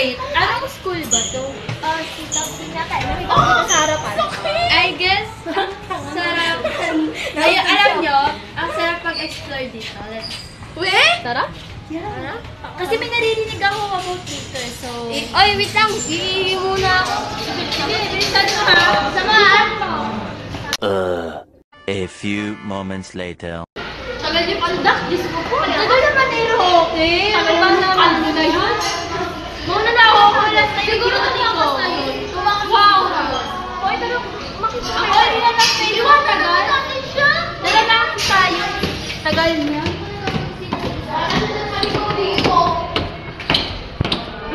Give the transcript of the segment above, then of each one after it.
Wait, anong school ba to? Sa harapan. I guess, sarap. Ay, alam nyo, ang sarap pag-explore dito. Wait! Sarap? Yeah. Kasi may naririnig ako about dito. So, oy, wait lang. Iihi muna ako. Sige, bilisan mo ha. Samahan mo. A few moments later. Tagal yung pandak. Diyos ko po. Tagal naman eh, Roque. Tagal naman na yun. Mauna na ako. Ulat na yun. Siguro tumakas na yun. Wow. Hoy, pero makita mo. Ako, nilanak na yun. Iwan, tagal natin siya. Nilanak tayo. Tagal niya.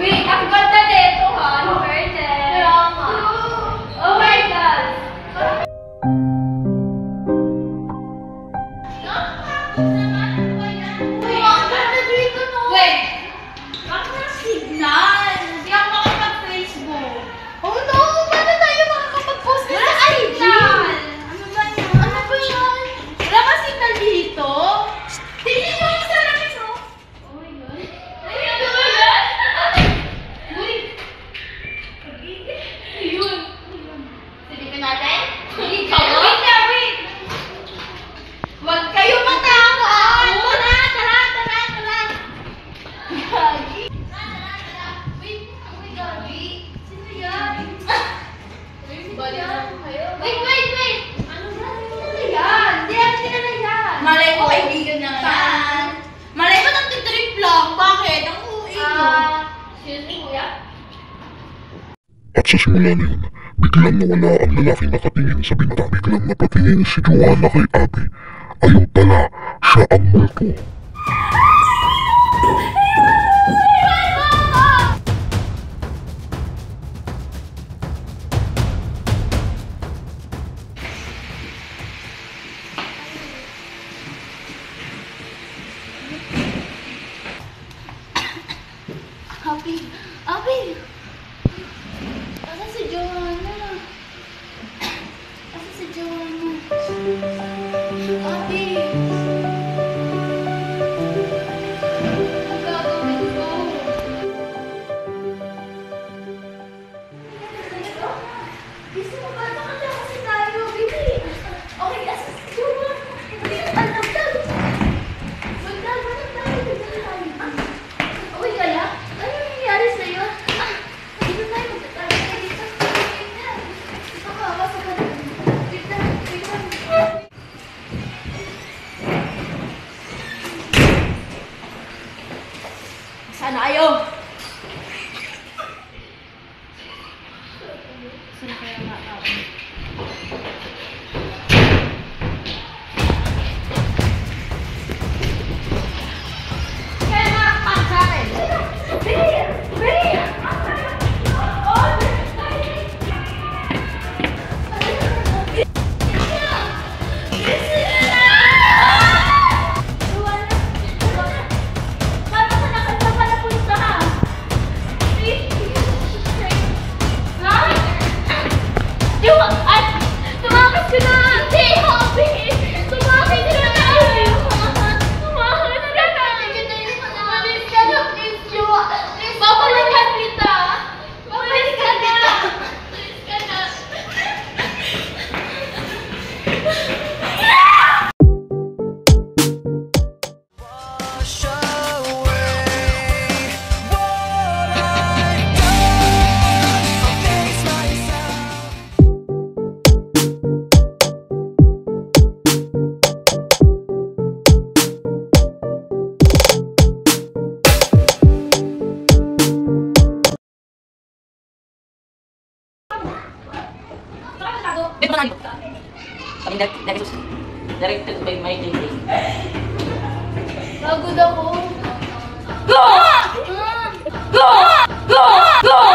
Wait, ang ganda nito ha. Ang ganda. Oh my God. Malay ko kaibigan na yan. Malay ko nagtitrip lang. Bakit? Ang uwi nyo. Excuse me, kuya? At sa simula na yun, biglang nawala ang lalaking nakatingin sa binta. Biglang napatingin si Joanna kay Abby. Ayun pala, siya ang multo. Abi! Asa si Joanna? Asa si Joanna? Abi! Ang gagawin ko? Gusto mo ba? Nakanda kasi tayo, baby! Okay, asa si Joanna? Hindi yung alam tayo! Magdala tayo! Okay kaya? Ano nangyayari sa'yo? Dito tayo, magtatalo tayo dito. Dito ka, basta ka dito. Dito, dito. Sana kayo? Sana kaya nga tao? Kaya nga, sa akin. Directed by my lady. Pagod ako. Go! Go! Go! Go!